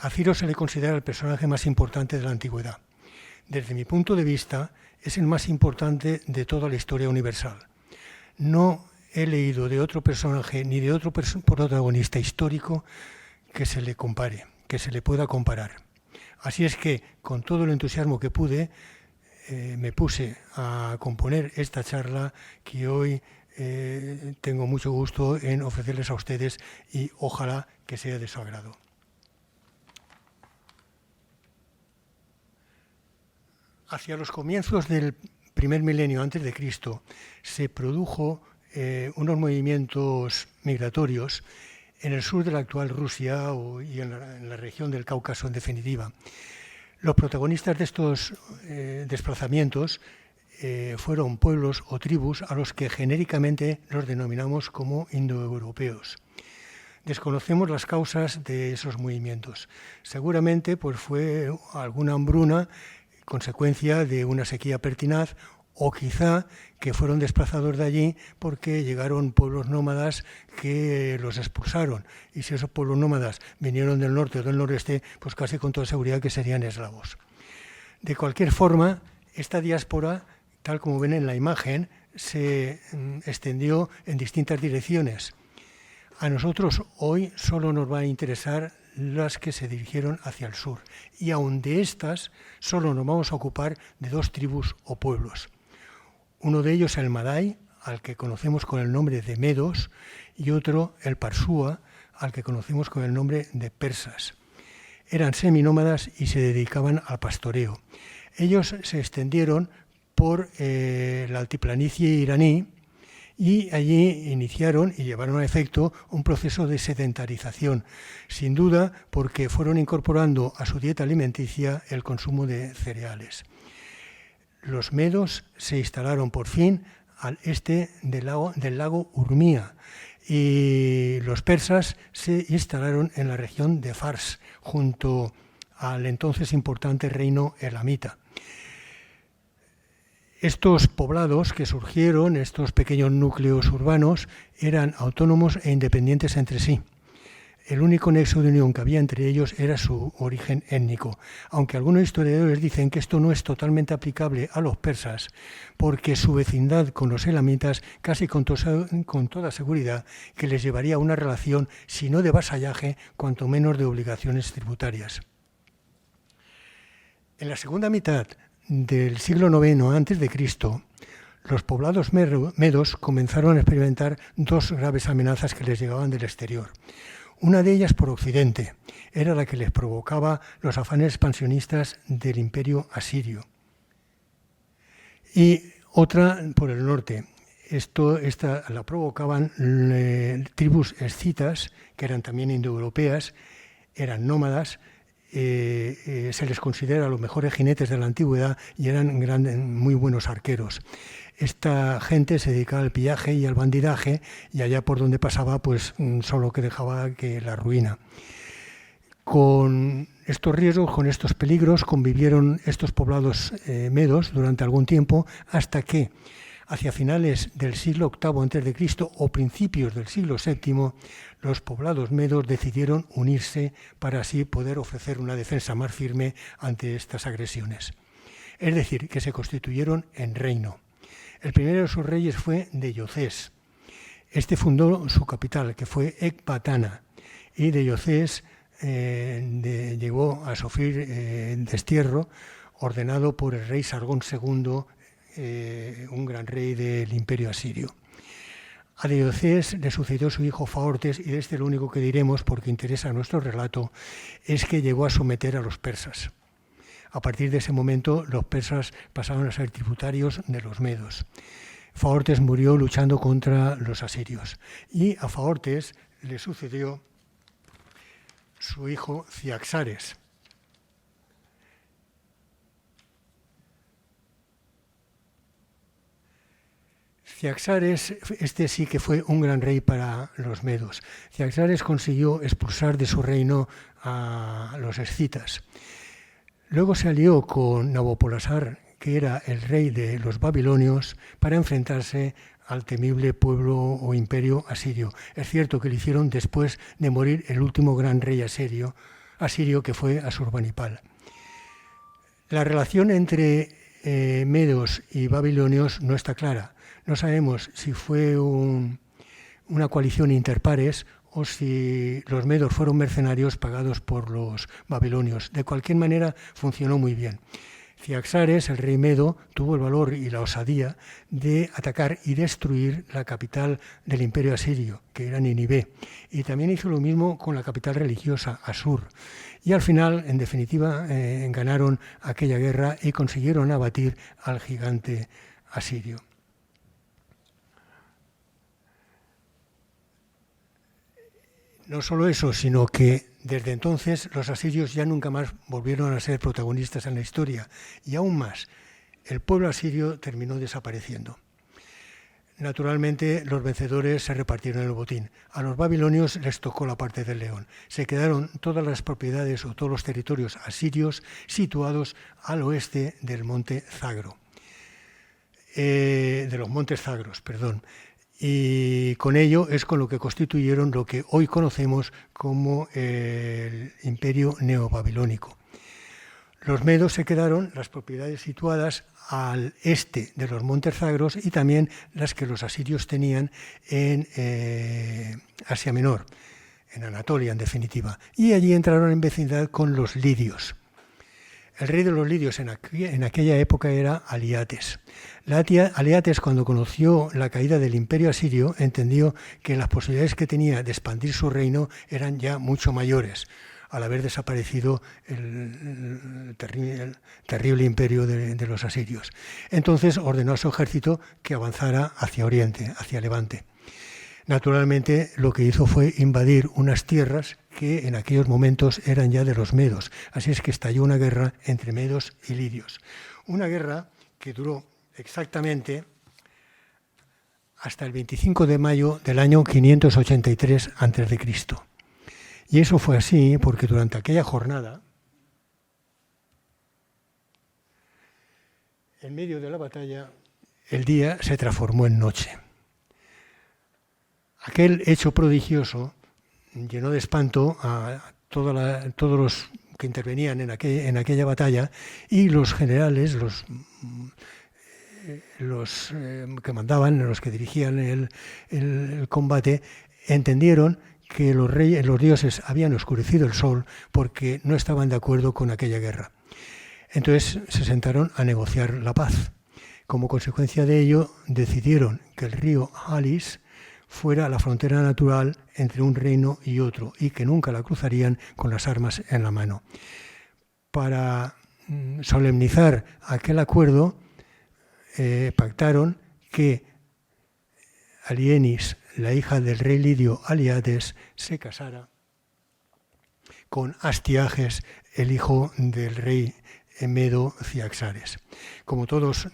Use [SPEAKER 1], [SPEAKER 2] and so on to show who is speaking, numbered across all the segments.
[SPEAKER 1] A Ciro se le considera el personaje más importante de la antigüedad. Desde mi punto de vista, es el más importante de toda la historia universal. No he leído de otro personaje ni de otro protagonista histórico que se le compare, que se le pueda comparar. Así es que, con todo el entusiasmo que pude, me puse a componer esta charla que hoy tengo mucho gusto en ofrecerles a ustedes y ojalá que sea de su agrado. Hacia los comienzos del primer milenio antes de Cristo se produjo unos movimientos migratorios en el sur de la actual Rusia y en la región del Cáucaso en definitiva. Los protagonistas de estos desplazamientos fueron pueblos o tribus a los que genéricamente los denominamos como indoeuropeos. Desconocemos las causas de esos movimientos. Seguramente pues, fue alguna hambruna, consecuencia de una sequía pertinaz, o quizá que fueron desplazados de allí porque llegaron pueblos nómadas que los expulsaron. Y si esos pueblos nómadas vinieron del norte o del noreste, pues casi con toda seguridad que serían eslavos. De cualquier forma, esta diáspora, tal como ven en la imagen, se extendió en distintas direcciones. A nosotros hoy solo nos va a interesar las que se dirigieron hacia el sur. Y aun de estas, solo nos vamos a ocupar de dos tribus o pueblos. Uno de ellos el Madai, al que conocemos con el nombre de medos, y otro el Parsúa, al que conocemos con el nombre de persas. Eran seminómadas y se dedicaban al pastoreo. Ellos se extendieron por la altiplanicie iraní y allí iniciaron y llevaron a efecto un proceso de sedentarización, sin duda porque fueron incorporando a su dieta alimenticia el consumo de cereales. Los medos se instalaron por fin al este del lago Urmía y los persas se instalaron en la región de Fars, junto al entonces importante reino elamita. Estos poblados que surgieron, estos pequeños núcleos urbanos, eran autónomos e independientes entre sí. El único nexo de unión que había entre ellos era su origen étnico, aunque algunos historiadores dicen que esto no es totalmente aplicable a los persas, porque su vecindad con los elamitas casi con toda seguridad que les llevaría a una relación, si no de vasallaje, cuanto menos de obligaciones tributarias. En la segunda mitad del siglo IX a.C., los poblados medos comenzaron a experimentar dos graves amenazas que les llegaban del exterior. Una de ellas por occidente, era la que les provocaba los afanes expansionistas del imperio asirio. Y otra por el norte. Esta la provocaban tribus escitas, que eran también indoeuropeas, eran nómadas, se les considera los mejores jinetes de la antigüedad y eran muy buenos arqueros. Esta gente se dedicaba al pillaje y al bandidaje y allá por donde pasaba pues solo que dejaba que la ruina. Con estos riesgos, con estos peligros convivieron estos poblados medos durante algún tiempo hasta que hacia finales del siglo VIII a.C. o principios del siglo VII, los poblados medos decidieron unirse para así poder ofrecer una defensa más firme ante estas agresiones. Es decir, que se constituyeron en reino. El primero de sus reyes fue Deyocés. Este fundó su capital, que fue Ecbatana, y Deyocés llegó a sufrir destierro ordenado por el rey Sargón II, un gran rey del imperio asirio. A Deyocés le sucedió su hijo Faortes, y de este lo único que diremos, porque interesa nuestro relato, es que llegó a someter a los persas. A partir de ese momento, los persas pasaron a ser tributarios de los medos. Faortes murió luchando contra los asirios. Y a Faortes le sucedió su hijo Ciaxares. Ciaxares, este sí que fue un gran rey para los medos. Ciaxares consiguió expulsar de su reino a los escitas. Luego se alió con Nabopolassar, que era el rey de los babilonios, para enfrentarse al temible pueblo o imperio asirio. Es cierto que lo hicieron después de morir el último gran rey asirio, asirio que fue Asurbanipal. La relación entre medos y babilonios no está clara. No sabemos si fue una coalición interpares o si los medos fueron mercenarios pagados por los babilonios. De cualquier manera, funcionó muy bien. Ciaxares, el rey medo, tuvo el valor y la osadía de atacar y destruir la capital del imperio asirio, que era Nínive, y también hizo lo mismo con la capital religiosa, Asur. Y al final, en definitiva, ganaron aquella guerra y consiguieron abatir al gigante asirio. No solo eso, sino que desde entonces los asirios ya nunca más volvieron a ser protagonistas en la historia. Y aún más, el pueblo asirio terminó desapareciendo. Naturalmente, los vencedores se repartieron el botín. A los babilonios les tocó la parte del león. Se quedaron todas las propiedades o todos los territorios asirios situados al oeste del monte Zagro. De los montes Zagros, perdón. Y con ello es con lo que constituyeron lo que hoy conocemos como el imperio neobabilónico. Los medos se quedaron las propiedades situadas al este de los montes Zagros y también las que los asirios tenían en Asia Menor, en Anatolia en definitiva. Y allí entraron en vecindad con los lidios. El rey de los lidios en aquella época era Aliates. Aliates, cuando conoció la caída del imperio asirio, entendió que las posibilidades que tenía de expandir su reino eran ya mucho mayores, al haber desaparecido el terrible imperio de los asirios. Entonces ordenó a su ejército que avanzara hacia Oriente, hacia Levante. Naturalmente, lo que hizo fue invadir unas tierras que en aquellos momentos eran ya de los medos. Así es que estalló una guerra entre medos y lidios. Una guerra que duró exactamente hasta el 25 de mayo del año 583 a.C. Y eso fue así porque durante aquella jornada, en medio de la batalla, el día se transformó en noche. Aquel hecho prodigioso llenó de espanto a todos los que intervenían en aquella batalla y los generales, los que mandaban, los que dirigían el combate, entendieron que los dioses habían oscurecido el sol porque no estaban de acuerdo con aquella guerra. Entonces se sentaron a negociar la paz. Como consecuencia de ello, decidieron que el río Halis fuera la frontera natural entre un reino y otro y que nunca la cruzarían con las armas en la mano. Para solemnizar aquel acuerdo, pactaron que Alienis, la hija del rey lidio Aliates, se casara con Astiages, el hijo del rey medo Ciaxares. Como todos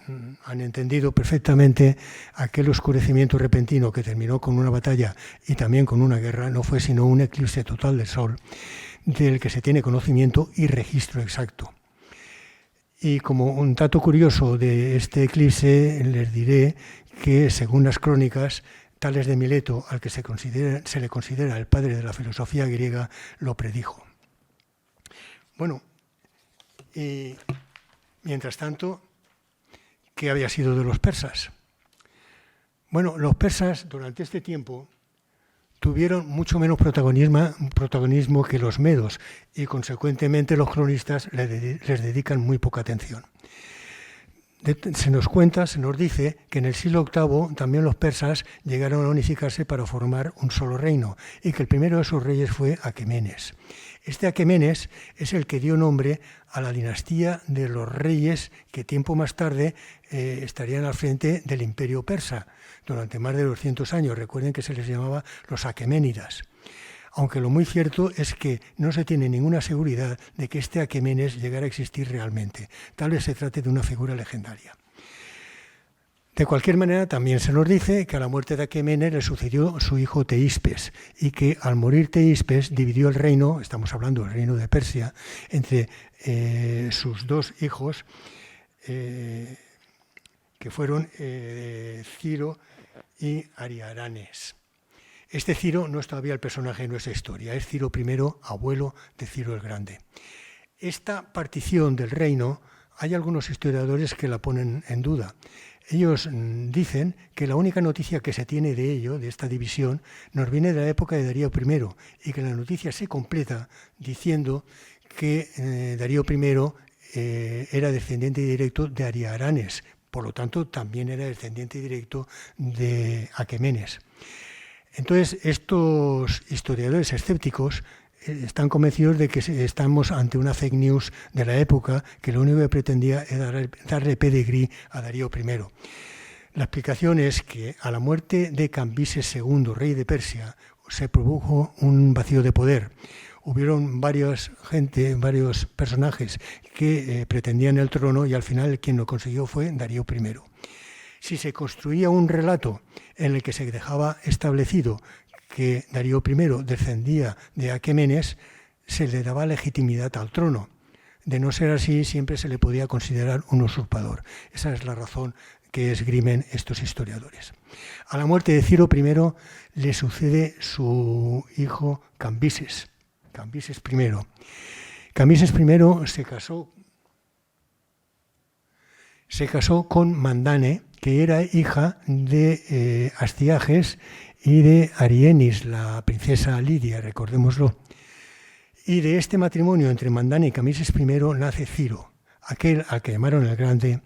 [SPEAKER 1] han entendido perfectamente, aquel oscurecimiento repentino que terminó con una batalla y también con una guerra no fue sino un eclipse total del sol, del que se tiene conocimiento y registro exacto. Y como un dato curioso de este eclipse, les diré que, según las crónicas, Tales de Mileto, al que se le considera el padre de la filosofía griega, lo predijo. Bueno, y mientras tanto, ¿qué había sido de los persas? Bueno, los persas durante este tiempo tuvieron mucho menos protagonismo que los medos y consecuentemente los cronistas les dedican muy poca atención. Se nos dice que en el siglo VIII también los persas llegaron a unificarse para formar un solo reino y que el primero de sus reyes fue Aquemenes. Este Aquemenes es el que dio nombre a la dinastía de los reyes que tiempo más tarde estarían al frente del imperio persa durante más de 200 años. Recuerden que se les llamaba los Aqueménidas. Aunque lo muy cierto es que no se tiene ninguna seguridad de que este Aquemenes llegara a existir realmente. Tal vez se trate de una figura legendaria. De cualquier manera, también se nos dice que a la muerte de Aquemenes le sucedió su hijo Teispes y que al morir Teispes dividió el reino, estamos hablando del reino de Persia, entre sus dos hijos, que fueron Ciro y Ariaranes. Este Ciro no es todavía el personaje de nuestra historia, es Ciro I, abuelo de Ciro el Grande. Esta partición del reino, hay algunos historiadores que la ponen en duda. Ellos dicen que la única noticia que se tiene de ello, de esta división, nos viene de la época de Darío I, y que la noticia se completa diciendo que Darío I era descendiente directo de Ariaranes, por lo tanto también era descendiente directo de Aquemenes. Entonces, estos historiadores escépticos están convencidos de que estamos ante una fake news de la época que lo único que pretendía era darle pedigrí a Darío I. La explicación es que a la muerte de Cambises II, rey de Persia, se produjo un vacío de poder. Hubieron varios personajes que pretendían el trono y al final quien lo consiguió fue Darío I. Si se construía un relato en el que se dejaba establecido que Darío I descendía de Aquemenes, se le daba legitimidad al trono. De no ser así, siempre se le podía considerar un usurpador. Esa es la razón que esgrimen estos historiadores. A la muerte de Ciro I le sucede su hijo Cambises I. Cambises I se casó con Mandane, que era hija de Astiages y de Arienis, la princesa Lidia, recordémoslo. Y de este matrimonio entre Mandane y Cambises I nace Ciro, aquel al que llamaron el Grande,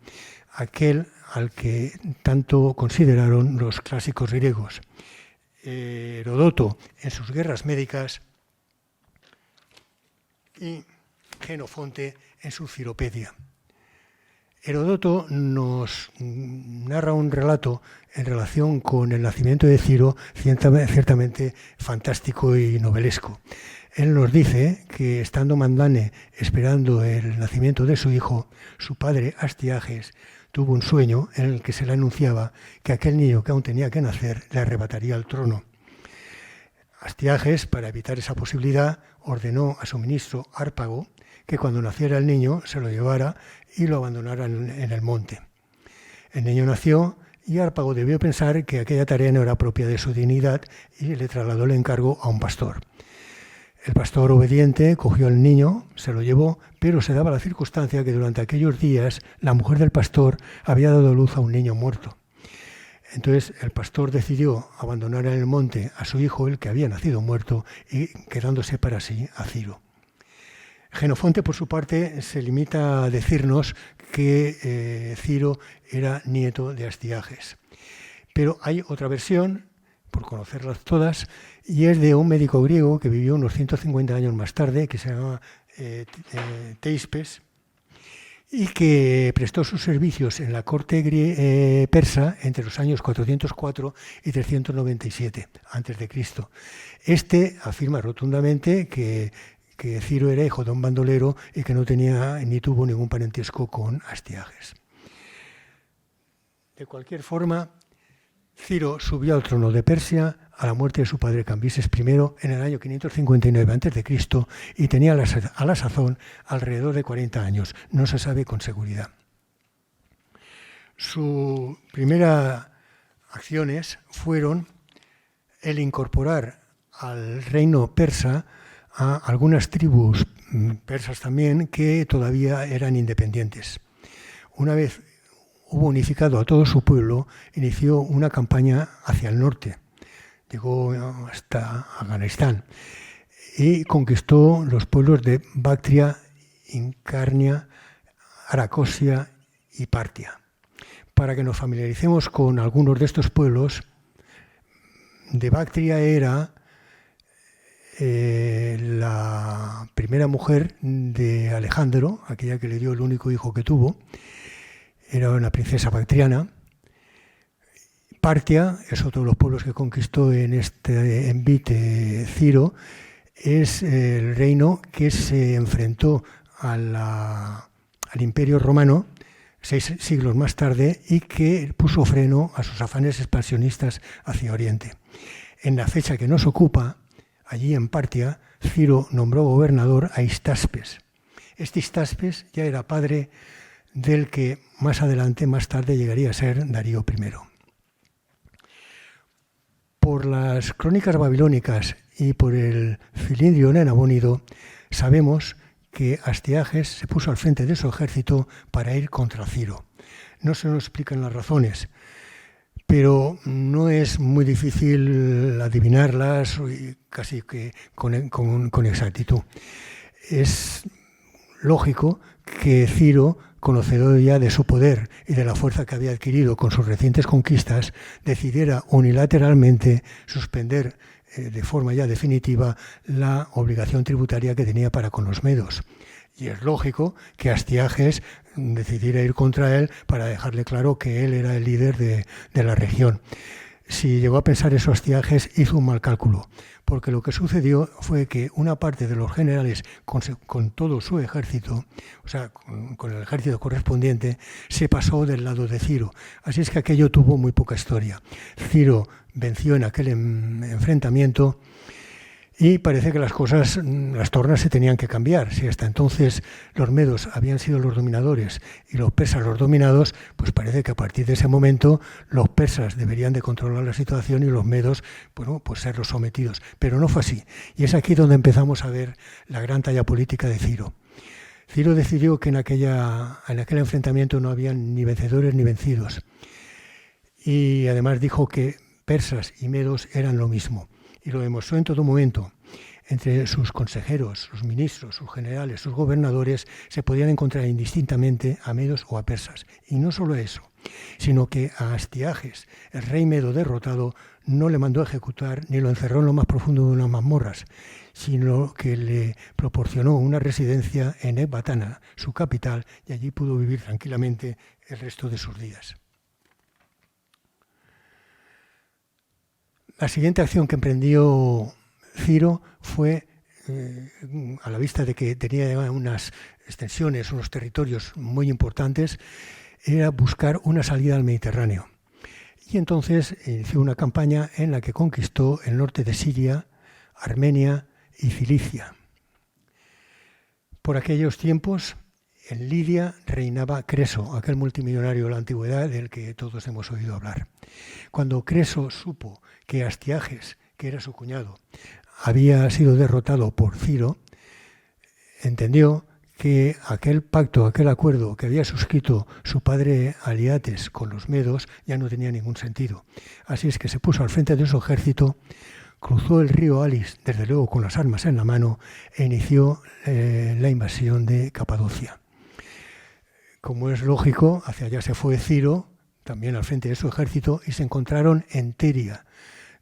[SPEAKER 1] aquel al que tanto consideraron los clásicos griegos. Heródoto en sus guerras médicas y Jenofonte en su Ciropedia. Heródoto nos narra un relato en relación con el nacimiento de Ciro ciertamente fantástico y novelesco. Él nos dice que estando Mandane esperando el nacimiento de su hijo, su padre Astiages tuvo un sueño en el que se le anunciaba que aquel niño que aún tenía que nacer le arrebataría el trono. Astiages, para evitar esa posibilidad, ordenó a su ministro Hárpago que cuando naciera el niño se lo llevara y lo abandonara en el monte. El niño nació y Hárpago debió pensar que aquella tarea no era propia de su dignidad y le trasladó el encargo a un pastor. El pastor obediente cogió al niño, se lo llevó, pero se daba la circunstancia que durante aquellos días la mujer del pastor había dado luz a un niño muerto. Entonces el pastor decidió abandonar en el monte a su hijo, el que había nacido muerto, y quedándose para sí a Ciro. Jenofonte, por su parte, se limita a decirnos que Ciro era nieto de Astiages. Pero hay otra versión, por conocerlas todas, y es de un médico griego que vivió unos 150 años más tarde, que se llama Teispes, y que prestó sus servicios en la corte persa entre los años 404 y 397 a.C. Este afirma rotundamente que Ciro era hijo de un bandolero y que no tenía ni tuvo ningún parentesco con Astiages. De cualquier forma, Ciro subió al trono de Persia a la muerte de su padre Cambises I en el año 559 a.C. y tenía a la sazón alrededor de 40 años. No se sabe con seguridad. Sus primeras acciones fueron el incorporar al reino persa a algunas tribus persas también que todavía eran independientes. Una vez hubo unificado a todo su pueblo, inició una campaña hacia el norte. Llegó hasta Afganistán y conquistó los pueblos de Bactria, Incarnia, Aracosia y Partia. Para que nos familiaricemos con algunos de estos pueblos, de Bactria era la primera mujer de Alejandro, aquella que le dio el único hijo que tuvo, era una princesa bactriana. Partia es otro de los pueblos que conquistó en este envite Ciro, es el reino que se enfrentó al Imperio Romano 6 siglos más tarde y que puso freno a sus afanes expansionistas hacia Oriente. En la fecha que nos ocupa, allí en Partia, Ciro nombró gobernador a Histaspes. Este Histaspes ya era padre del que más tarde, llegaría a ser Darío I. Por las crónicas babilónicas y por el Filindrio en Abónido sabemos que Astiages se puso al frente de su ejército para ir contra Ciro. No se nos explican las razones, pero no es muy difícil adivinarlas casi que con exactitud. Es lógico que Ciro, conocedor ya de su poder y de la fuerza que había adquirido con sus recientes conquistas, decidiera unilateralmente suspender de forma ya definitiva la obligación tributaria que tenía para con los medos. Y es lógico que Astiages decidiera ir contra él para dejarle claro que él era el líder de la región. Si llegó a pensar eso Astiages, hizo un mal cálculo, porque lo que sucedió fue que una parte de los generales con todo su ejército, o sea, con el ejército correspondiente, se pasó del lado de Ciro. Así es que aquello tuvo muy poca historia. Ciro venció en aquel enfrentamiento y parece que las cosas, las tornas se tenían que cambiar. Si hasta entonces los medos habían sido los dominadores y los persas los dominados, pues parece que a partir de ese momento los persas deberían de controlar la situación y los medos, bueno, pues ser los sometidos. Pero no fue así. Y es aquí donde empezamos a ver la gran talla política de Ciro. Ciro decidió que en aquel enfrentamiento no habían ni vencedores ni vencidos. Y además dijo que persas y medos eran lo mismo. Y lo demostró en todo momento. Entre sus consejeros, sus ministros, sus generales, sus gobernadores, se podían encontrar indistintamente a medos o a persas. Y no solo eso, sino que a Astiages, el rey medo derrotado, no le mandó a ejecutar ni lo encerró en lo más profundo de unas mazmorras, sino que le proporcionó una residencia en Ecbatana, su capital, y allí pudo vivir tranquilamente el resto de sus días. La siguiente acción que emprendió Ciro fue, a la vista de que tenía unas extensiones, unos territorios muy importantes, era buscar una salida al Mediterráneo. Y entonces inició una campaña en la que conquistó el norte de Siria, Armenia y Cilicia. Por aquellos tiempos, en Lidia reinaba Creso, aquel multimillonario de la antigüedad del que todos hemos oído hablar. Cuando Creso supo que Astiages, que era su cuñado, había sido derrotado por Ciro, entendió que aquel pacto, aquel acuerdo que había suscrito su padre Aliates con los medos ya no tenía ningún sentido. Así es que se puso al frente de su ejército, cruzó el río Alis, desde luego con las armas en la mano, e inició la invasión de Capadocia. Como es lógico, hacia allá se fue Ciro, también al frente de su ejército, y se encontraron en Teria,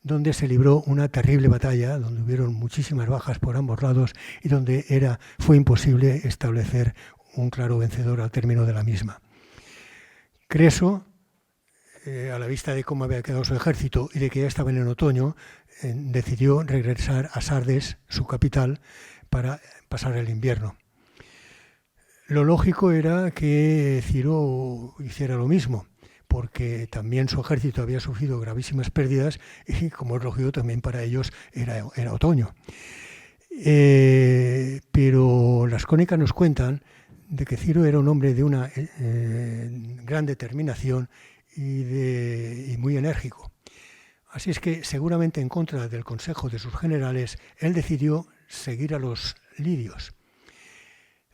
[SPEAKER 1] donde se libró una terrible batalla, donde hubieron muchísimas bajas por ambos lados y donde fue imposible establecer un claro vencedor al término de la misma. Creso, a la vista de cómo había quedado su ejército y de que ya estaba en el otoño, decidió regresar a Sardes, su capital, para pasar el invierno. Lo lógico era que Ciro hiciera lo mismo, porque también su ejército había sufrido gravísimas pérdidas y, como es lógico, también para ellos era otoño. Pero las crónicas nos cuentan de que Ciro era un hombre de una gran determinación y muy enérgico. Así es que, seguramente en contra del consejo de sus generales, él decidió seguir a los lidios.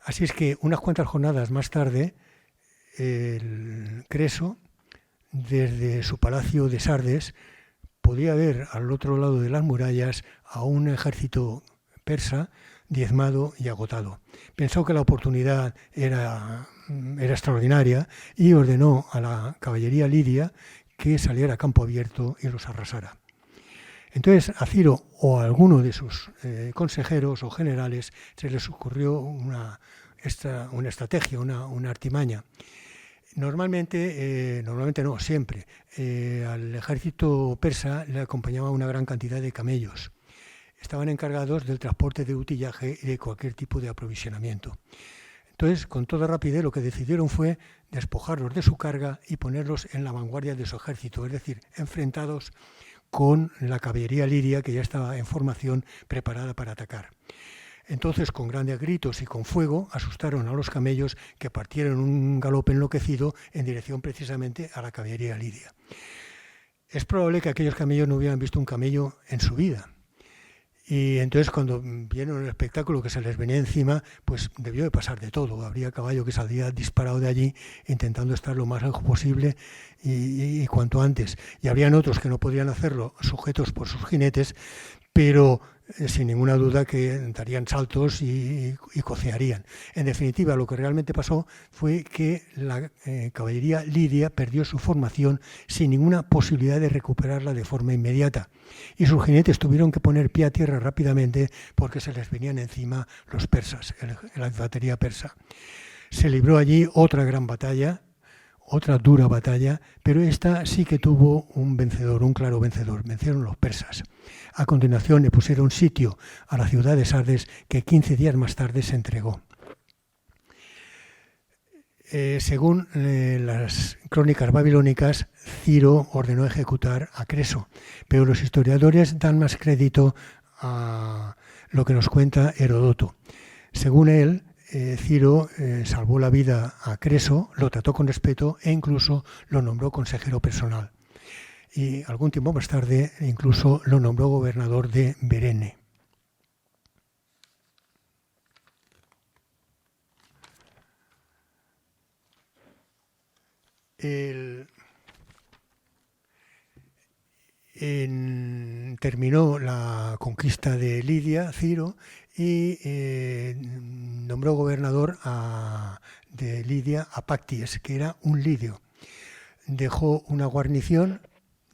[SPEAKER 1] Así es que unas cuantas jornadas más tarde, el Creso, desde su palacio de Sardes, podía ver al otro lado de las murallas a un ejército persa diezmado y agotado. Pensó que la oportunidad era extraordinaria y ordenó a la caballería lidia que saliera a campo abierto y los arrasara. Entonces a Ciro o a alguno de sus consejeros o generales se les ocurrió una estrategia, una artimaña. Normalmente no, siempre. Al ejército persa le acompañaba una gran cantidad de camellos. Estaban encargados del transporte de utillaje y de cualquier tipo de aprovisionamiento. Entonces, con toda rapidez, lo que decidieron fue despojarlos de su carga y ponerlos en la vanguardia de su ejército, es decir, enfrentados con la caballería lidia que ya estaba en formación preparada para atacar. Entonces, con grandes gritos y con fuego, asustaron a los camellos, que partieron un galope enloquecido en dirección precisamente a la caballería lidia. es probable que aquellos camellos no hubieran visto un camello en su vida. Y entonces cuando vieron el espectáculo que se les venía encima, pues debió de pasar de todo. Habría caballo que saldría disparado de allí intentando estar lo más lejos posible y cuanto antes. Y habrían otros que no podían hacerlo sujetos por sus jinetes, pero sin ninguna duda que darían saltos y cocearían. En definitiva, lo que realmente pasó fue que la caballería lidia perdió su formación sin ninguna posibilidad de recuperarla de forma inmediata. Y sus jinetes tuvieron que poner pie a tierra rápidamente porque se les venían encima los persas, la infantería persa. Se libró allí otra gran batalla, otra dura batalla, pero esta sí que tuvo un vencedor, un claro vencedor. Vencieron los persas. A continuación le pusieron sitio a la ciudad de Sardes, que 15 días más tarde se entregó. Según las crónicas babilónicas, Ciro ordenó ejecutar a Creso, pero los historiadores dan más crédito a lo que nos cuenta Heródoto. Según él, Ciro salvó la vida a Creso, lo trató con respeto e incluso lo nombró consejero personal. Y algún tiempo más tarde incluso lo nombró gobernador de Berene. Terminó la conquista de Lidia, Ciro, y nombró gobernador de Lidia a Pacties, que era un lidio. Dejó una guarnición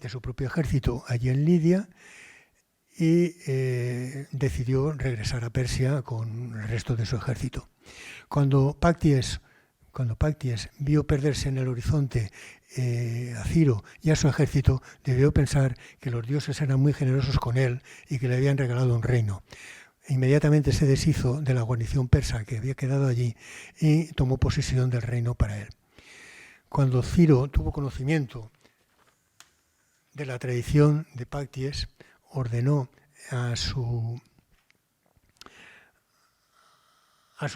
[SPEAKER 1] de su propio ejército allí en Lidia y decidió regresar a Persia con el resto de su ejército. Cuando Pacties vio perderse en el horizonte a Ciro y a su ejército, debió pensar que los dioses eran muy generosos con él y que le habían regalado un reino. Inmediatamente se deshizo de la guarnición persa que había quedado allí y tomó posesión del reino para él. Cuando Ciro tuvo conocimiento de la tradición de Pacties, ordenó a su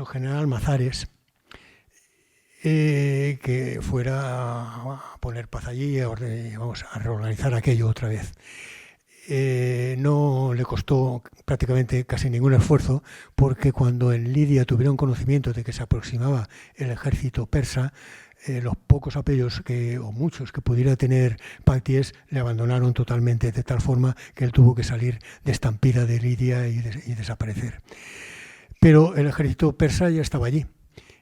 [SPEAKER 1] general Mazares que fuera a poner paz allí y a reorganizar aquello otra vez. No le costó prácticamente casi ningún esfuerzo, porque cuando en Lidia tuvieron conocimiento de que se aproximaba el ejército persa, los pocos apoyos o muchos que pudiera tener Pacties le abandonaron totalmente, de tal forma que él tuvo que salir de estampida de Lidia y desaparecer. Pero el ejército persa ya estaba allí.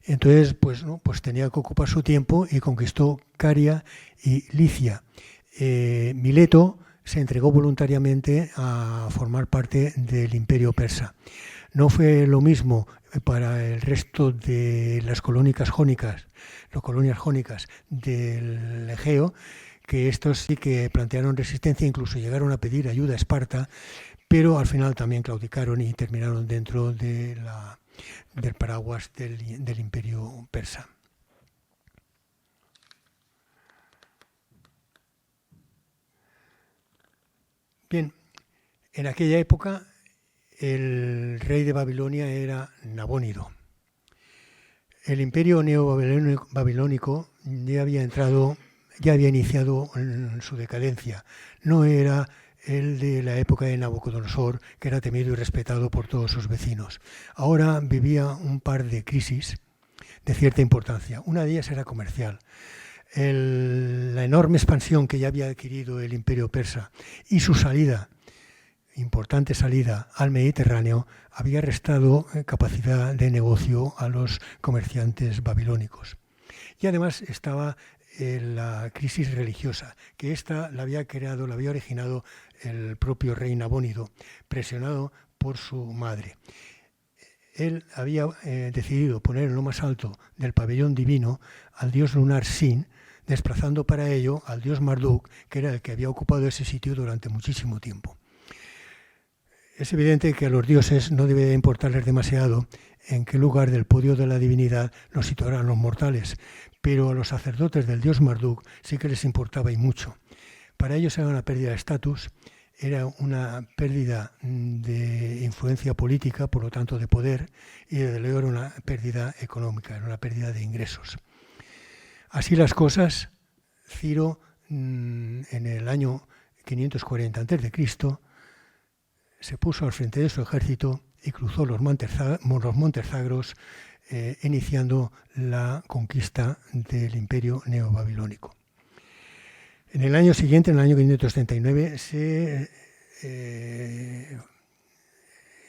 [SPEAKER 1] Entonces, pues tenía que ocupar su tiempo y conquistó Caria y Licia. Mileto se entregó voluntariamente a formar parte del imperio persa. No fue lo mismo para el resto de las colonias jónicas del Egeo, que estos sí que plantearon resistencia, incluso llegaron a pedir ayuda a Esparta, pero al final también claudicaron y terminaron dentro del paraguas del imperio persa. Bien, en aquella época el rey de Babilonia era Nabónido. El imperio neobabilónico ya había iniciado en su decadencia. No era el de la época de Nabucodonosor, que era temido y respetado por todos sus vecinos. Ahora vivía un par de crisis de cierta importancia. Una de ellas era comercial. La enorme expansión que ya había adquirido el imperio persa y su importante salida al Mediterráneo, había restado capacidad de negocio a los comerciantes babilónicos. Y además estaba la crisis religiosa, que esta la había originado el propio rey Nabónido, presionado por su madre. Él había decidido poner en lo más alto del pabellón divino al dios lunar Sin, desplazando para ello al dios Marduk, que era el que había ocupado ese sitio durante muchísimo tiempo. Es evidente que a los dioses no debe importarles demasiado en qué lugar del podio de la divinidad los situaran los mortales, pero a los sacerdotes del dios Marduk sí que les importaba y mucho. Para ellos era una pérdida de estatus, era una pérdida de influencia política, por lo tanto de poder, y desde luego era una pérdida económica, era una pérdida de ingresos. Así las cosas, Ciro en el año 540 a.C., se puso al frente de su ejército y cruzó los montes Zagros, iniciando la conquista del imperio neobabilónico. En el año siguiente, en el año 539, se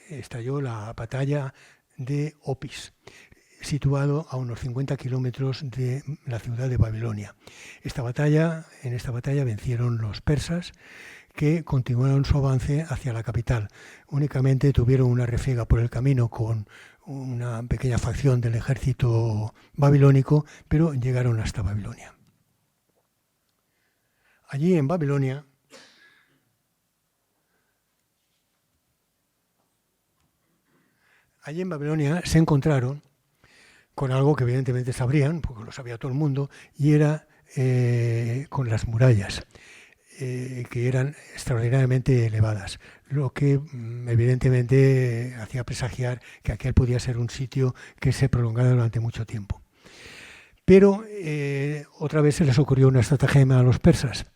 [SPEAKER 1] estalló la batalla de Opis, situado a unos 50 kilómetros de la ciudad de Babilonia. En esta batalla vencieron los persas, que continuaron su avance hacia la capital. Únicamente tuvieron una refriega por el camino con una pequeña facción del ejército babilónico, pero llegaron hasta Babilonia. Allí en Babilonia se encontraron con algo que evidentemente sabrían, porque lo sabía todo el mundo, y era con las murallas, que eran extraordinariamente elevadas, lo que evidentemente hacía presagiar que aquel podía ser un sitio que se prolongara durante mucho tiempo. Pero otra vez se les ocurrió una estratagema a los persas.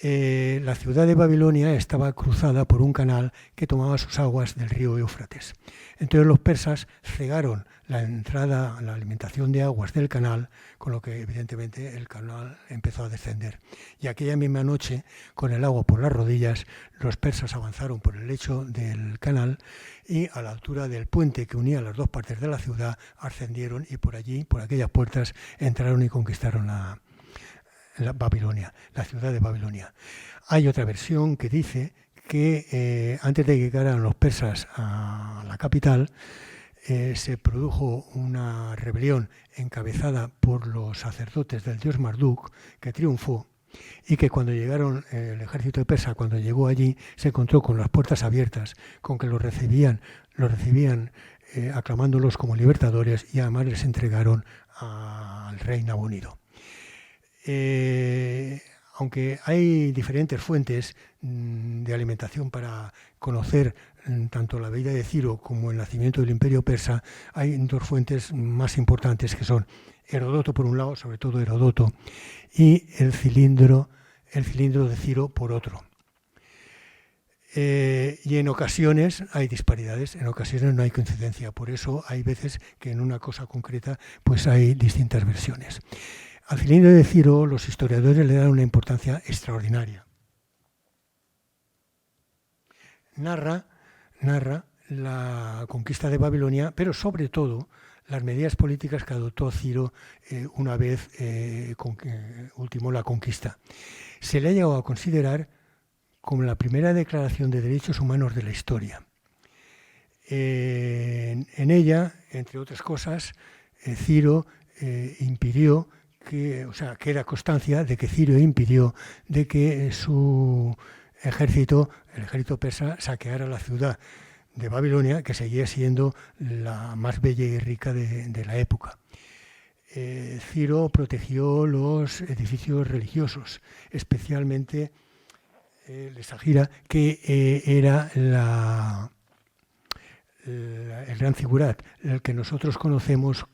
[SPEAKER 1] La ciudad de Babilonia estaba cruzada por un canal que tomaba sus aguas del río Éufrates. Entonces los persas cegaron la alimentación de aguas del canal, con lo que evidentemente el canal empezó a descender. Y aquella misma noche, con el agua por las rodillas, los persas avanzaron por el lecho del canal y a la altura del puente que unía las dos partes de la ciudad ascendieron y por allí, por aquellas puertas, entraron y conquistaron la Babilonia, la ciudad de Babilonia. Hay otra versión que dice que antes de que llegaran los persas a la capital, se produjo una rebelión encabezada por los sacerdotes del dios Marduk, que triunfó, y que cuando llegaron el ejército persa, cuando llegó allí, se encontró con las puertas abiertas, con que los recibían aclamándolos como libertadores, y además les entregaron al rey Nabonido. Aunque hay diferentes fuentes de alimentación para conocer tanto la vida de Ciro como el nacimiento del imperio persa, hay dos fuentes más importantes, que son Heródoto por un lado, sobre todo Heródoto, y el cilindro de Ciro por otro. Y en ocasiones hay disparidades, en ocasiones no hay coincidencia, por eso hay veces que en una cosa concreta pues hay distintas versiones. Al cilindro de Ciro los historiadores le dan una importancia extraordinaria. Narra la conquista de Babilonia, pero sobre todo las medidas políticas que adoptó Ciro una vez ultimó la conquista. Se le ha llegado a considerar como la primera declaración de derechos humanos de la historia. En ella, entre otras cosas, Ciro impidió queda constancia de que Ciro impidió de que su ejército, el ejército persa, saqueara la ciudad de Babilonia, que seguía siendo la más bella y rica de la época. Ciro protegió los edificios religiosos, especialmente el Esagira, que era el gran Zigurat, el que nosotros conocemos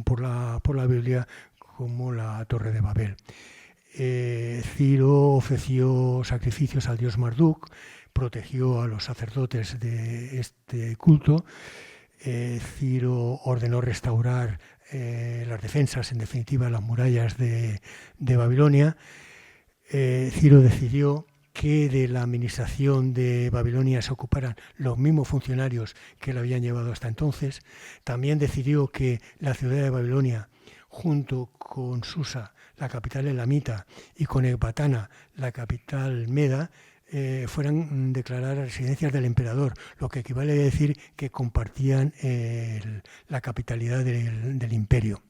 [SPEAKER 1] por la Biblia como la Torre de Babel. Ciro ofreció sacrificios al dios Marduk, protegió a los sacerdotes de este culto. Ciro ordenó restaurar las defensas, en definitiva las murallas de Babilonia. Ciro decidió que de la administración de Babilonia se ocuparan los mismos funcionarios que la habían llevado hasta entonces. También decidió que la ciudad de Babilonia, junto con Susa, la capital elamita, y con Ecbatana, la capital meda, fueran declaradas residencias del emperador, lo que equivale a decir que compartían la capitalidad del imperio.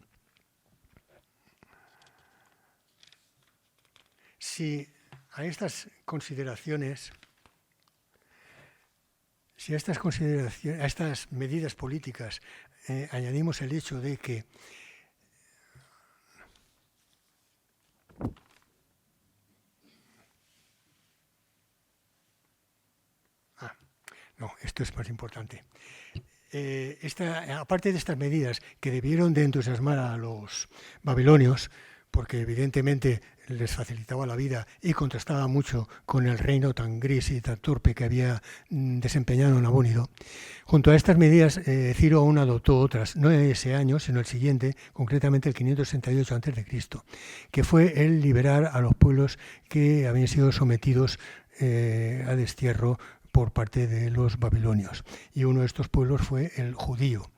[SPEAKER 1] Si a estas medidas políticas añadimos el hecho de que esto es más importante. Aparte de estas medidas que debieron de entusiasmar a los babilonios, porque evidentemente les facilitaba la vida y contrastaba mucho con el reino tan gris y tan torpe que había desempeñado Nabónido. Junto a estas medidas, Ciro aún adoptó otras, no ese año, sino el siguiente, concretamente el 568 a.C., que fue el liberar a los pueblos que habían sido sometidos a destierro por parte de los babilonios. Y uno de estos pueblos fue el judío,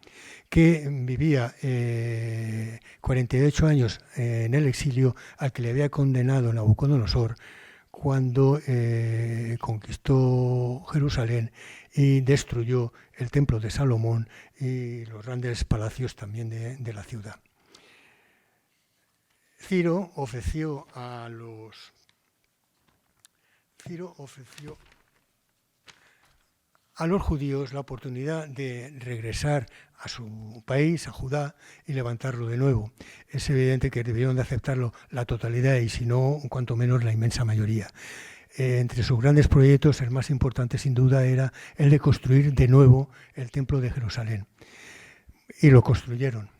[SPEAKER 1] que vivía 48 años en el exilio, al que le había condenado Nabucodonosor cuando conquistó Jerusalén y destruyó el templo de Salomón y los grandes palacios también de la ciudad. Ciro ofreció a los judíos la oportunidad de regresar a su país, a Judá, y levantarlo de nuevo. Es evidente que debieron de aceptarlo la totalidad y, si no, cuanto menos la inmensa mayoría. Entre sus grandes proyectos, el más importante sin duda era el de construir de nuevo el templo de Jerusalén. Y lo construyeron.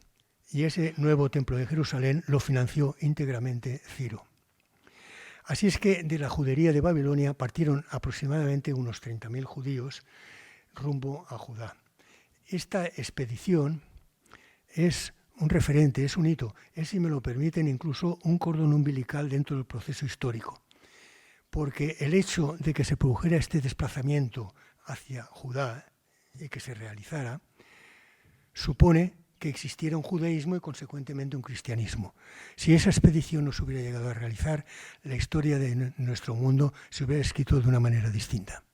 [SPEAKER 1] Y ese nuevo templo de Jerusalén lo financió íntegramente Ciro. Así es que de la judería de Babilonia partieron aproximadamente unos 30.000 judíos rumbo a Judá. Esta expedición es un referente, es un hito, es, si me lo permiten, incluso un cordón umbilical dentro del proceso histórico, porque el hecho de que se produjera este desplazamiento hacia Judá y que se realizara supone que existiera un judaísmo y consecuentemente un cristianismo. Si esa expedición no se hubiera llegado a realizar, la historia de nuestro mundo se hubiera escrito de una manera distinta.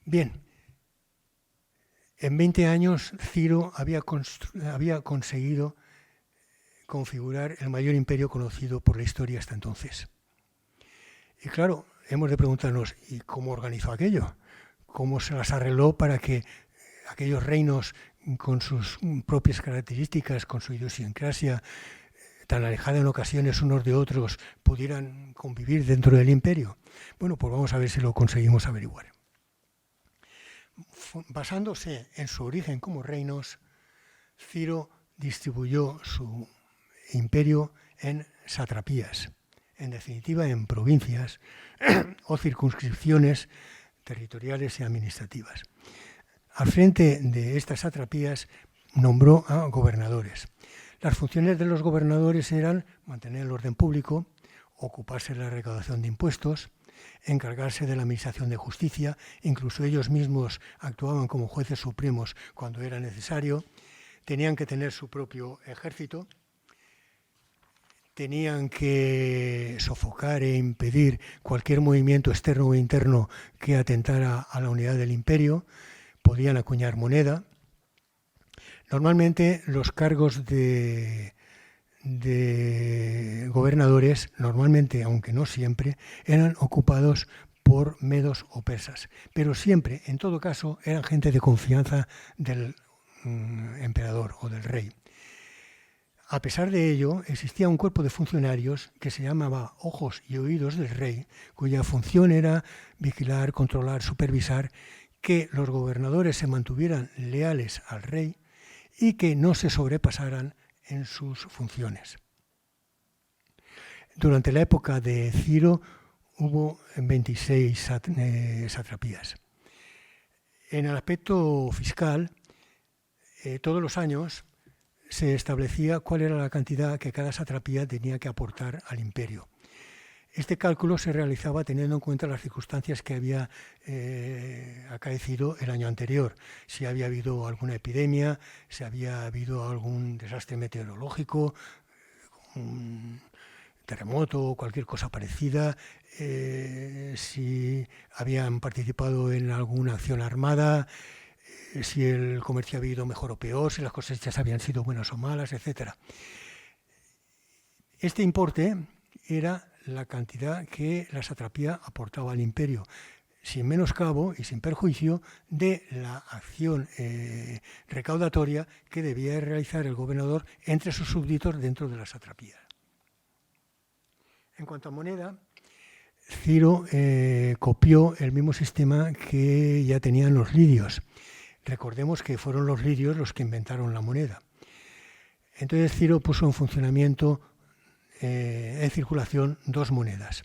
[SPEAKER 1] Bien, en 20 años Ciro había conseguido configurar el mayor imperio conocido por la historia hasta entonces. Y claro, hemos de preguntarnos, ¿y cómo organizó aquello? ¿Cómo se las arregló para que aquellos reinos con sus propias características, con su idiosincrasia, tan alejada en ocasiones unos de otros, pudieran convivir dentro del imperio? Bueno, pues vamos a ver si lo conseguimos averiguar. Basándose en su origen como reinos, Ciro distribuyó su imperio en satrapías, en definitiva en provincias o circunscripciones territoriales y administrativas. Al frente de estas satrapías nombró a gobernadores. Las funciones de los gobernadores eran mantener el orden público, ocuparse de la recaudación de impuestos, encargarse de la administración de justicia, incluso ellos mismos actuaban como jueces supremos cuando era necesario, tenían que tener su propio ejército, tenían que sofocar e impedir cualquier movimiento externo o interno que atentara a la unidad del imperio, podían acuñar moneda. Normalmente los cargos de gobernadores, normalmente, aunque no siempre, eran ocupados por medos o persas, pero siempre, en todo caso, eran gente de confianza del emperador o del rey. A pesar de ello, existía un cuerpo de funcionarios que se llamaba ojos y oídos del rey, cuya función era vigilar, controlar, supervisar que los gobernadores se mantuvieran leales al rey y que no se sobrepasaran en sus funciones. Durante la época de Ciro hubo 26 satrapías. En el aspecto fiscal, todos los años se establecía cuál era la cantidad que cada satrapía tenía que aportar al imperio. Este cálculo se realizaba teniendo en cuenta las circunstancias que había acaecido el año anterior. Si había habido alguna epidemia, si había habido algún desastre meteorológico, un terremoto o cualquier cosa parecida, si habían participado en alguna acción armada, si el comercio había ido mejor o peor, si las cosechas habían sido buenas o malas, etc. Este importe era la cantidad que la satrapía aportaba al imperio, sin menoscabo y sin perjuicio de la acción recaudatoria que debía realizar el gobernador entre sus súbditos dentro de la satrapía. En cuanto a moneda, Ciro copió el mismo sistema que ya tenían los lidios. Recordemos que fueron los lidios los que inventaron la moneda. Entonces Ciro puso en funcionamiento, en circulación, dos monedas.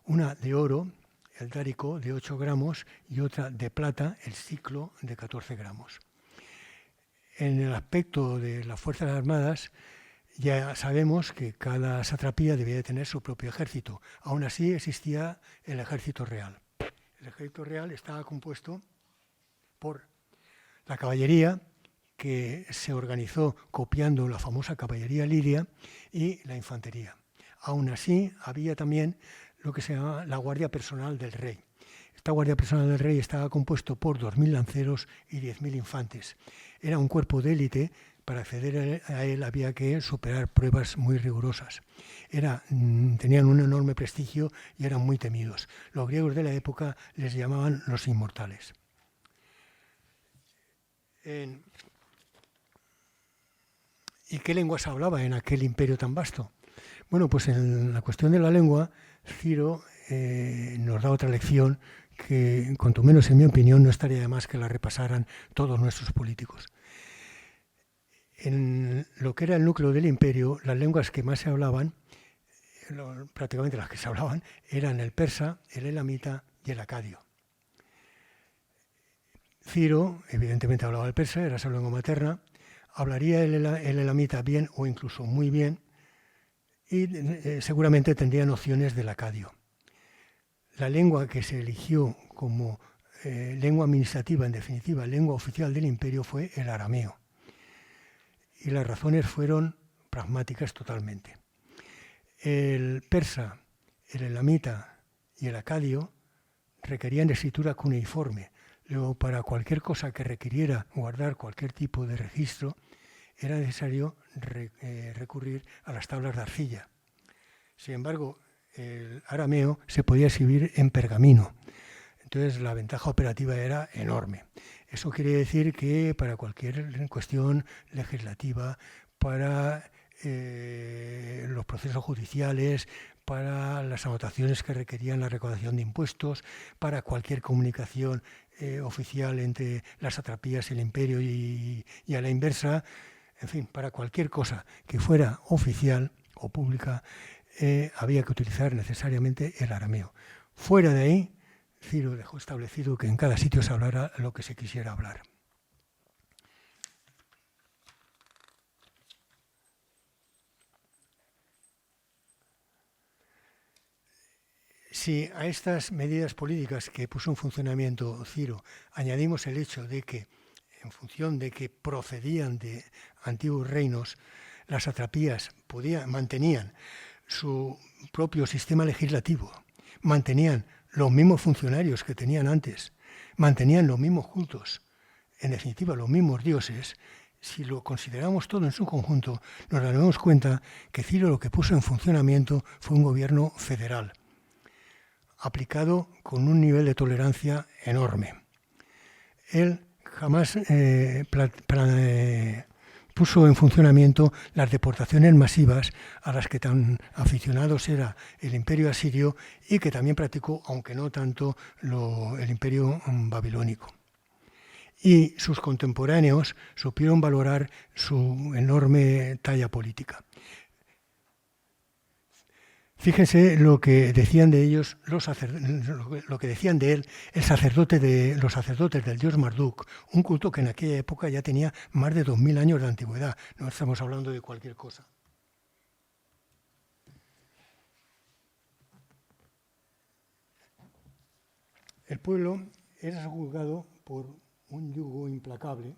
[SPEAKER 1] Una de oro, el dárico, de 8 gramos, y otra de plata, el siclo, de 14 gramos. En el aspecto de las Fuerzas Armadas, ya sabemos que cada satrapía debía de tener su propio ejército. Aún así existía el ejército real. El ejército real estaba compuesto por la caballería, que se organizó copiando la famosa caballería lidia, y la infantería. Aún así, había también lo que se llama la guardia personal del rey. Esta guardia personal del rey estaba compuesto por 2.000 lanceros y 10.000 infantes. Era un cuerpo de élite. Para acceder a él había que superar pruebas muy rigurosas. Tenían un enorme prestigio y eran muy temidos. Los griegos de la época les llamaban los inmortales. ¿Y qué lengua se hablaba en aquel imperio tan vasto? Bueno, pues en la cuestión de la lengua, Ciro nos da otra lección que, cuanto menos en mi opinión, no estaría de más que la repasaran todos nuestros políticos. En lo que era el núcleo del imperio, las lenguas que más se hablaban, prácticamente las que se hablaban, eran el persa, el elamita y el acadio. Ciro, evidentemente, hablaba el persa, era su lengua materna, hablaría el elamita bien o incluso muy bien, y seguramente tendría nociones del acadio. La lengua que se eligió como lengua administrativa, en definitiva, lengua oficial del imperio, fue el arameo. Y las razones fueron pragmáticas totalmente. El persa, el elamita y el acadio requerían de escritura cuneiforme. Luego, para cualquier cosa que requiriera guardar cualquier tipo de registro, era necesario recurrir a las tablas de arcilla. Sin embargo, el arameo se podía escribir en pergamino. Entonces, la ventaja operativa era enorme. Eso quiere decir que para cualquier cuestión legislativa, para los procesos judiciales, para las anotaciones que requerían la recaudación de impuestos, para cualquier comunicación oficial entre las satrapías y el imperio y a la inversa, en fin, para cualquier cosa que fuera oficial o pública, había que utilizar necesariamente el arameo. Fuera de ahí, Ciro dejó establecido que en cada sitio se hablara lo que se quisiera hablar. Si a estas medidas políticas que puso en funcionamiento Ciro añadimos el hecho de que, en función de que procedían de antiguos reinos, las satrapías mantenían su propio sistema legislativo, mantenían los mismos funcionarios que tenían antes, mantenían los mismos cultos, en definitiva los mismos dioses. Si lo consideramos todo en su conjunto, nos daremos cuenta que Ciro lo que puso en funcionamiento fue un gobierno federal, aplicado con un nivel de tolerancia enorme. Él jamás puso en funcionamiento las deportaciones masivas a las que tan aficionados era el imperio asirio y que también practicó, aunque no tanto, el imperio babilónico. Y sus contemporáneos supieron valorar su enorme talla política. Fíjense lo que decían de ellos, lo que decían de él los sacerdotes del dios Marduk, un culto que en aquella época ya tenía más de 2000 años de antigüedad. No estamos hablando de cualquier cosa. El pueblo era juzgado por un yugo implacable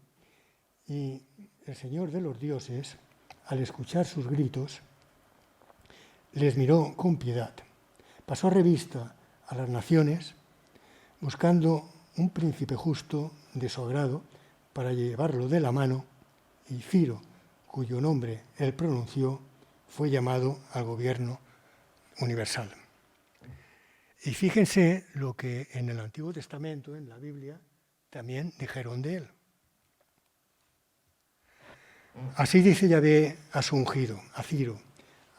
[SPEAKER 1] y el Señor de los dioses, al escuchar sus gritos, les miró con piedad. Pasó revista a las naciones buscando un príncipe justo de su agrado para llevarlo de la mano, y Ciro, cuyo nombre él pronunció, fue llamado al gobierno universal. Y fíjense lo que en el Antiguo Testamento, en la Biblia, también dijeron de él. Así dice Yahvé a su ungido, a Ciro,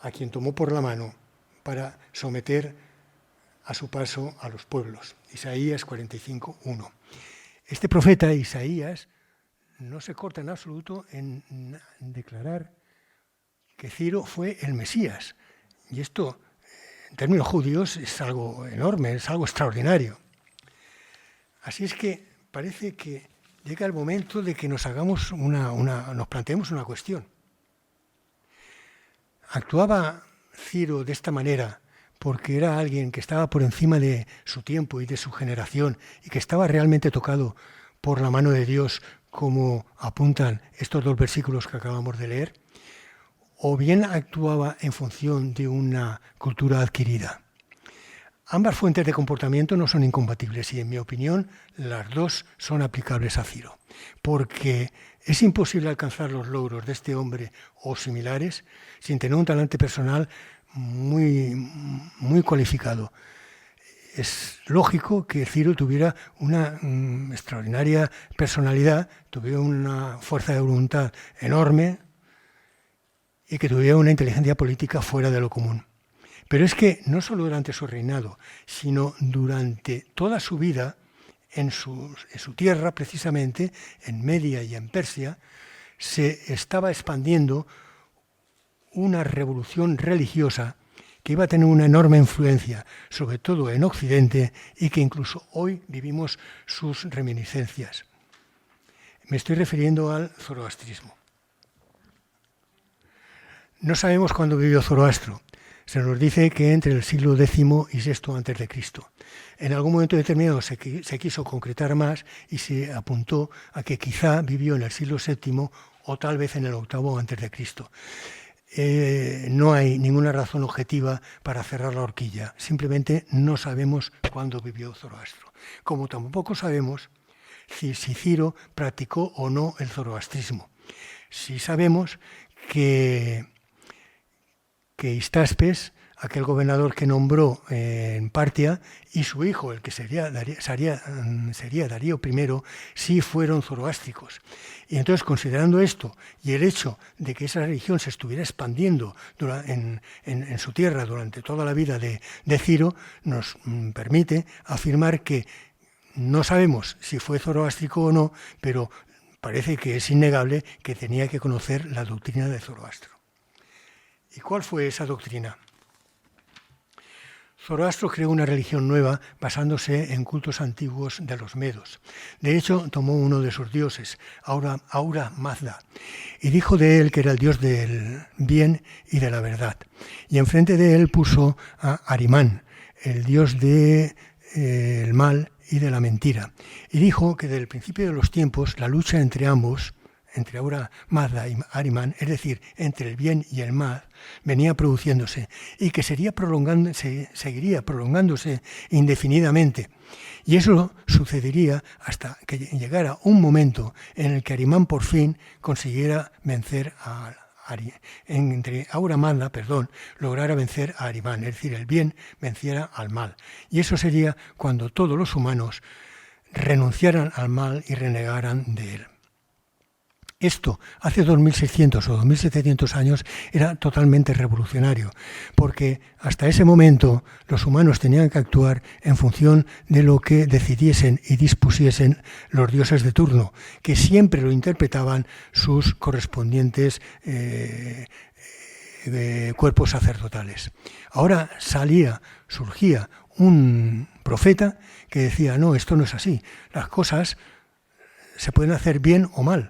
[SPEAKER 1] a quien tomó por la mano para someter a su paso a los pueblos. Isaías 45:1. Este profeta Isaías no se corta en absoluto en declarar que Ciro fue el Mesías. Y esto, en términos judíos, es algo enorme, es algo extraordinario. Así es que parece que llega el momento de que nos planteemos una cuestión. ¿Actuaba Ciro de esta manera porque era alguien que estaba por encima de su tiempo y de su generación y que estaba realmente tocado por la mano de Dios, como apuntan estos dos versículos que acabamos de leer? ¿O bien actuaba en función de una cultura adquirida? Ambas fuentes de comportamiento no son incompatibles y, en mi opinión, las dos son aplicables a Ciro, porque es imposible alcanzar los logros de este hombre o similares sin tener un talante personal muy cualificado. Es lógico que Ciro tuviera una extraordinaria personalidad, tuviera una fuerza de voluntad enorme y que tuviera una inteligencia política fuera de lo común. Pero es que no solo durante su reinado, sino durante toda su vida en su tierra, precisamente, en Media y en Persia, se estaba expandiendo una revolución religiosa que iba a tener una enorme influencia, sobre todo en Occidente, y que incluso hoy vivimos sus reminiscencias. Me estoy refiriendo al zoroastrismo. No sabemos cuándo vivió Zoroastro. Se nos dice que entre el siglo X y VI a.C. En algún momento determinado se quiso concretar más y se apuntó a que quizá vivió en el siglo VII o tal vez en el VIII a.C. No hay ninguna razón objetiva para cerrar la horquilla. Simplemente no sabemos cuándo vivió Zoroastro. Como tampoco sabemos si Ciro practicó o no el zoroastrismo. Sí sabemos que Histaspes, aquel gobernador que nombró en Partia, y su hijo, el que sería Darío I, sí fueron zoroástricos. Y entonces, considerando esto y el hecho de que esa religión se estuviera expandiendo en su tierra durante toda la vida de Ciro, nos permite afirmar que no sabemos si fue zoroástrico o no, pero parece que es innegable que tenía que conocer la doctrina de Zoroastro. ¿Y cuál fue esa doctrina? Zoroastro creó una religión nueva basándose en cultos antiguos de los medos. De hecho, tomó uno de sus dioses, Ahura Mazda, y dijo de él que era el dios del bien y de la verdad. Y enfrente de él puso a Arimán, el dios del mal y de la mentira. Y dijo que desde el principio de los tiempos la lucha entre ambos, entre Ahura Mazda y Arimán, es decir, entre el bien y el mal, venía produciéndose y que seguiría prolongándose indefinidamente. Y eso sucedería hasta que llegara un momento en el que Arimán por fin consiguiera vencer Ahura Mazda, lograra vencer a Arimán, es decir, el bien venciera al mal. Y eso sería cuando todos los humanos renunciaran al mal y renegaran de él. Esto, hace 2600 o 2700 años, era totalmente revolucionario, porque hasta ese momento los humanos tenían que actuar en función de lo que decidiesen y dispusiesen los dioses de turno, que siempre lo interpretaban sus correspondientes cuerpos sacerdotales. Ahora surgía un profeta que decía, no, esto no es así, las cosas se pueden hacer bien o mal,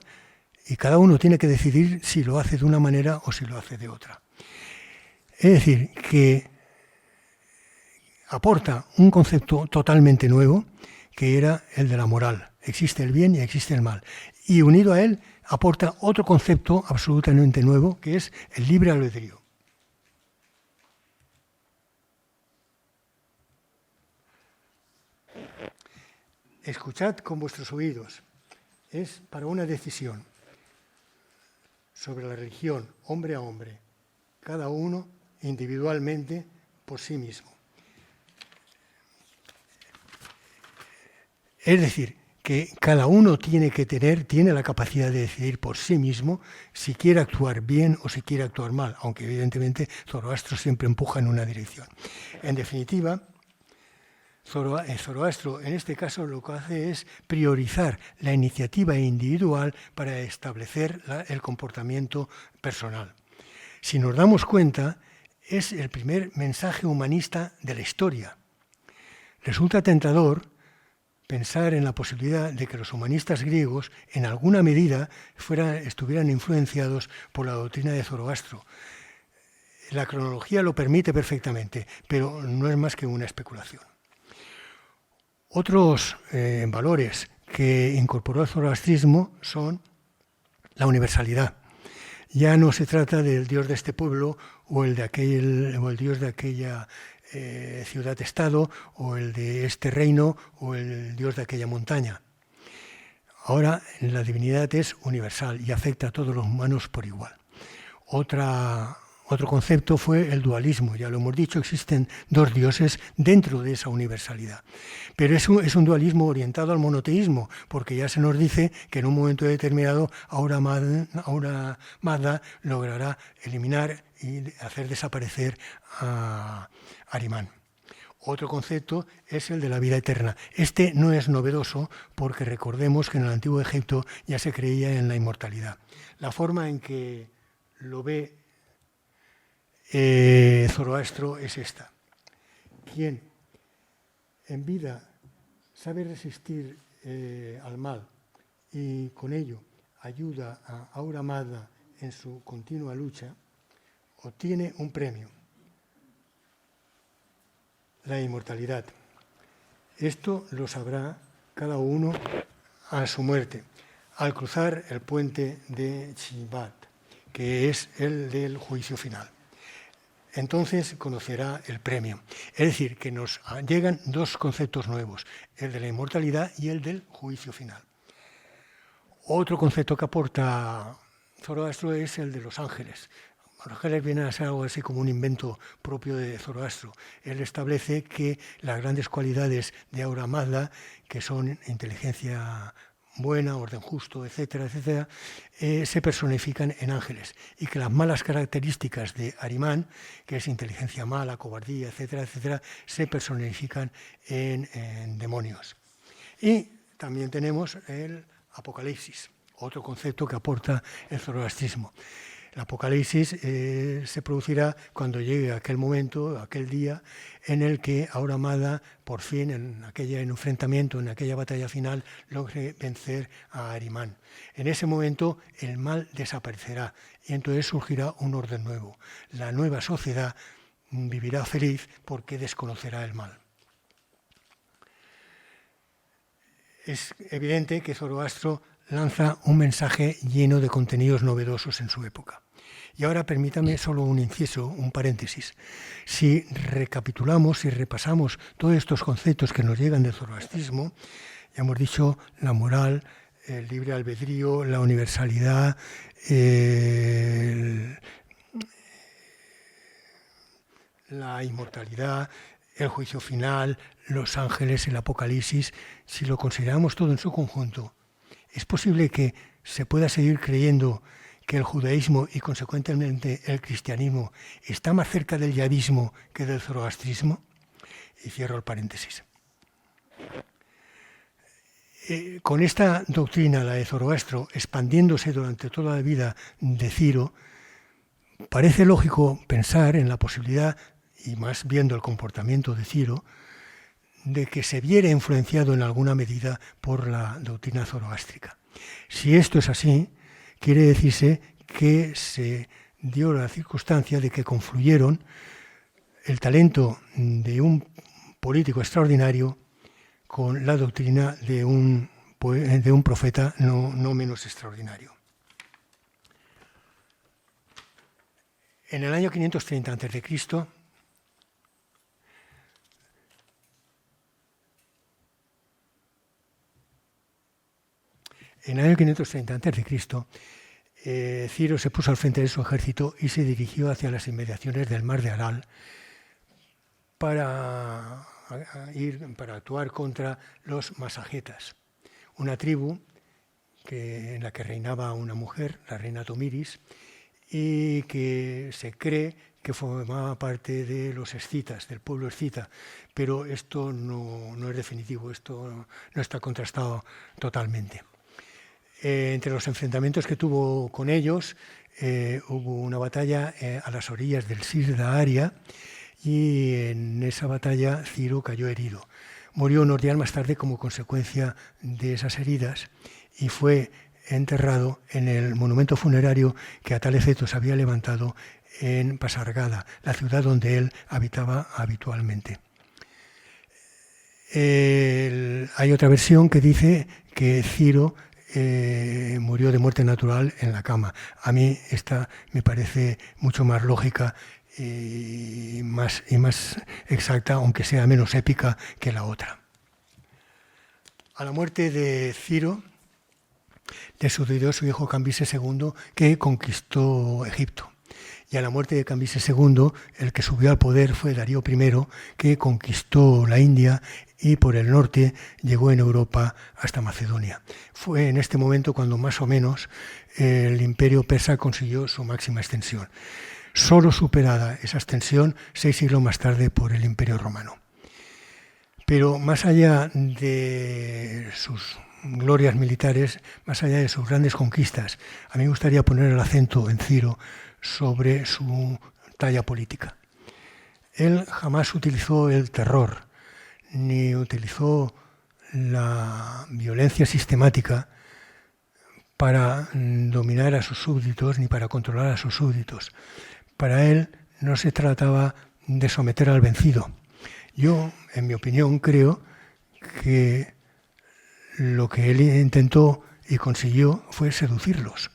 [SPEAKER 1] y cada uno tiene que decidir si lo hace de una manera o si lo hace de otra. Es decir, que aporta un concepto totalmente nuevo, que era el de la moral. Existe el bien y existe el mal. Y unido a él, aporta otro concepto absolutamente nuevo, que es el libre albedrío. Escuchad con vuestros oídos. Es para una decisión sobre la religión, hombre a hombre, cada uno individualmente por sí mismo. Es decir, que cada uno tiene la capacidad de decidir por sí mismo si quiere actuar bien o si quiere actuar mal, aunque evidentemente Zoroastro siempre empuja en una dirección. En definitiva, Zoroastro en este caso lo que hace es priorizar la iniciativa individual para establecer el comportamiento personal. Si nos damos cuenta, es el primer mensaje humanista de la historia. Resulta tentador pensar en la posibilidad de que los humanistas griegos, en alguna medida, estuvieran influenciados por la doctrina de Zoroastro. La cronología lo permite perfectamente, pero no es más que una especulación. Otros valores que incorporó el zoroastrismo son la universalidad. Ya no se trata del dios de este pueblo o el dios de aquella ciudad-estado o el de este reino o el dios de aquella montaña. Ahora la divinidad es universal y afecta a todos los humanos por igual. Otro concepto fue el dualismo. Ya lo hemos dicho, existen dos dioses dentro de esa universalidad. Pero es un dualismo orientado al monoteísmo, porque ya se nos dice que en un momento determinado Ahura Mazda logrará eliminar y hacer desaparecer a Ahriman. Otro concepto es el de la vida eterna. Este no es novedoso porque recordemos que en el Antiguo Egipto ya se creía en la inmortalidad. La forma en que lo ve Zoroastro es esta. Quien en vida sabe resistir al mal y con ello ayuda a Ahura Mazda en su continua lucha, obtiene un premio, la inmortalidad. Esto lo sabrá cada uno a su muerte, al cruzar el puente de Chibat, que es el del juicio final. Entonces conocerá el premio. Es decir, que nos llegan dos conceptos nuevos, el de la inmortalidad y el del juicio final. Otro concepto que aporta Zoroastro es el de los ángeles. Los ángeles vienen a ser algo así como un invento propio de Zoroastro. Él establece que las grandes cualidades de Ahura Mazda, que son inteligencia buena, orden justo, etcétera, etcétera, se personifican en ángeles y que las malas características de Ahriman, que es inteligencia mala, cobardía, etcétera, etcétera, se personifican en demonios. Y también tenemos el Apocalipsis, otro concepto que aporta el zoroastrismo. El Apocalipsis se producirá cuando llegue aquel momento, aquel día, en el que Ahura Mazda, por fin, en enfrentamiento, en aquella batalla final, logre vencer a Ahriman. En ese momento el mal desaparecerá y entonces surgirá un orden nuevo. La nueva sociedad vivirá feliz porque desconocerá el mal. Es evidente que Zoroastro lanza un mensaje lleno de contenidos novedosos en su época. Y ahora permítame solo un inciso, un paréntesis. Si recapitulamos y repasamos todos estos conceptos que nos llegan del zoroastrismo, ya hemos dicho la moral, el libre albedrío, la universalidad, la inmortalidad, el juicio final, los ángeles, el apocalipsis. Si lo consideramos todo en su conjunto, ¿es posible que se pueda seguir creyendo que el judaísmo y consecuentemente el cristianismo está más cerca del yadismo que del zoroastrismo? Y cierro el paréntesis. Con esta doctrina, la de Zoroastro, expandiéndose durante toda la vida de Ciro, parece lógico pensar en la posibilidad, y más viendo el comportamiento de Ciro, de que se viera influenciado en alguna medida por la doctrina zoroástrica. Si esto es así, quiere decirse que se dio la circunstancia de que confluyeron el talento de un político extraordinario con la doctrina de un profeta no menos extraordinario. En el año 530 a.C., Ciro se puso al frente de su ejército y se dirigió hacia las inmediaciones del mar de Aral para actuar contra los masagetas, una tribu en la que reinaba una mujer, la reina Tomiris, y que se cree que formaba parte de los escitas, del pueblo escita, pero esto no es definitivo, esto no está contrastado totalmente. Entre los enfrentamientos que tuvo con ellos, hubo una batalla a las orillas del Sisda Aria y en esa batalla Ciro cayó herido. Murió unos días más tarde como consecuencia de esas heridas y fue enterrado en el monumento funerario que a tal efecto se había levantado en Pasargada, la ciudad donde él habitaba habitualmente. Hay otra versión que dice que Ciro murió de muerte natural en la cama. A mí esta me parece mucho más lógica y más exacta, aunque sea menos épica que la otra. A la muerte de Ciro le sucedió su hijo Cambises II, que conquistó Egipto. Y a la muerte de Cambises II, el que subió al poder fue Darío I, que conquistó la India y por el norte llegó en Europa hasta Macedonia. Fue en este momento cuando más o menos el imperio persa consiguió su máxima extensión, solo superada esa extensión 6 siglos más tarde por el imperio romano. Pero más allá de sus glorias militares, más allá de sus grandes conquistas, a mí me gustaría poner el acento en Ciro sobre su talla política. Él jamás utilizó el terror, ni utilizó la violencia sistemática para dominar a sus súbditos ni para controlar a sus súbditos. Para él no se trataba de someter al vencido. Yo, en mi opinión, creo que lo que él intentó y consiguió fue seducirlos.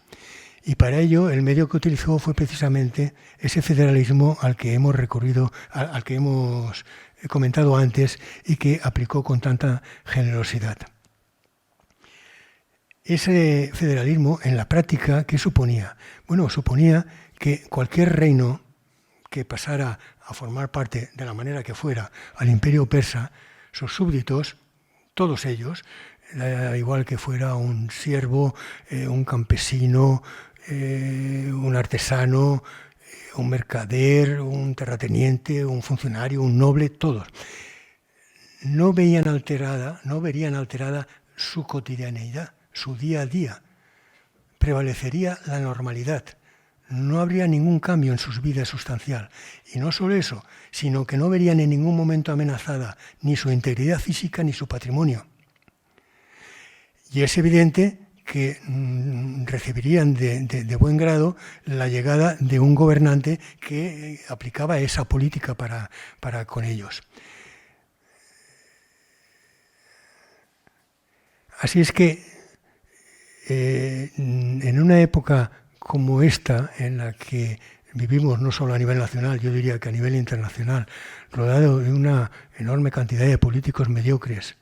[SPEAKER 1] Y para ello el medio que utilizó fue precisamente ese federalismo al que hemos recurrido, al que hemos comentado antes y que aplicó con tanta generosidad. Ese federalismo, en la práctica, ¿qué suponía? Bueno, suponía que cualquier reino que pasara a formar parte, de la manera que fuera, al imperio persa, sus súbditos, todos ellos, igual que fuera un siervo, un campesino, un artesano, un mercader, un terrateniente, un funcionario, un noble, todos, no verían alterada su cotidianeidad, su día a día. Prevalecería la normalidad. No habría ningún cambio en sus vidas sustancial. Y no solo eso, sino que no verían en ningún momento amenazada ni su integridad física ni su patrimonio. Y es evidente que recibirían de buen grado la llegada de un gobernante que aplicaba esa política para con ellos. Así es que en una época como esta, en la que vivimos no solo a nivel nacional, yo diría que a nivel internacional, rodeado de una enorme cantidad de políticos mediocres,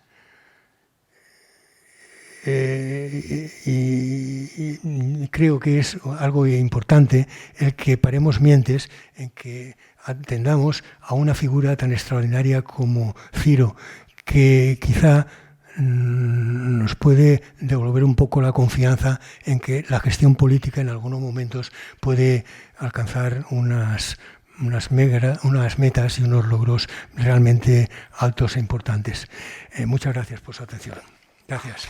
[SPEAKER 1] y creo que es algo importante el que paremos mientes, en que atendamos a una figura tan extraordinaria como Ciro, que quizá nos puede devolver un poco la confianza en que la gestión política en algunos momentos puede alcanzar unas metas y unos logros realmente altos e importantes. Muchas gracias por su atención. Gracias.